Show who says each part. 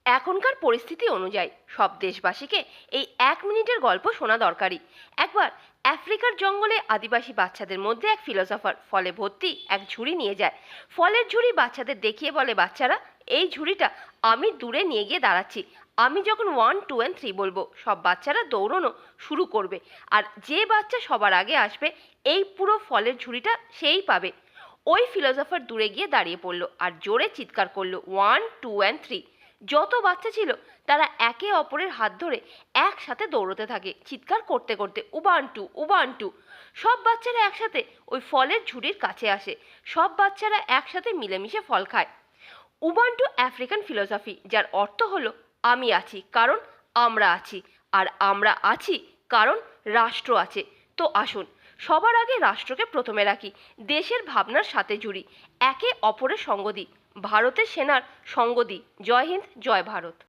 Speaker 1: এখনকার পরিস্থিতি অনুযায়ী সব দেশবাসীকে এই 1 মিনিটের গল্প শোনা দরকারি। একবার আফ্রিকার জঙ্গলে আদিবাসী বাচ্চাদের মধ্যে এক ফিলোসফার ফলে ভর্তি এক ঝুড়ি নিয়ে যায়। ফলের ঝুড়ি বাচ্চাদের দেখিয়ে বলে, বাচ্চারা, এই ঝুড়িটা আমি দূরে নিয়ে গিয়ে দাঁড়াচ্ছি। আমি যখন 1, 2 and 3 বলবো, সব বাচ্চারা দৌড়নো শুরু করবে, আর যে বাচ্চা সবার আগে আসবে এই পুরো ফলের ঝুড়িটা সেই পাবে। ওই ফিলোসফার দূরে গিয়ে দাঁড়িয়ে পড়লো আর জোরে চিৎকার করলো, 1, 2 and 3। যত বাচ্চা ছিল তারা একে অপরের হাত ধরে একসাথে দৌড়তে থাকে, চিৎকার করতে করতে, উবান্টু উবান্টু। সব বাচ্চারা একসাথে ওই ফলের ঝুড়ির কাছে আসে, সব বাচ্চারা একসাথে মিলেমিশে ফল খায়। উবান্টু আফ্রিকান ফিলোসফি, যার অর্থ হলো আমি আছি কারণ আমরা আছি, আর আমরা আছি কারণ রাষ্ট্র আছে। তো আসুন সবার আগে রাষ্ট্রকে প্রথমে রাখি, দেশের ভাবনার সাথে জুড়ি, একে অপরের সঙ্গ দিই, ভারতের সেনার সঙ্গ দিই। জয় হিন্দ, জয় ভারত।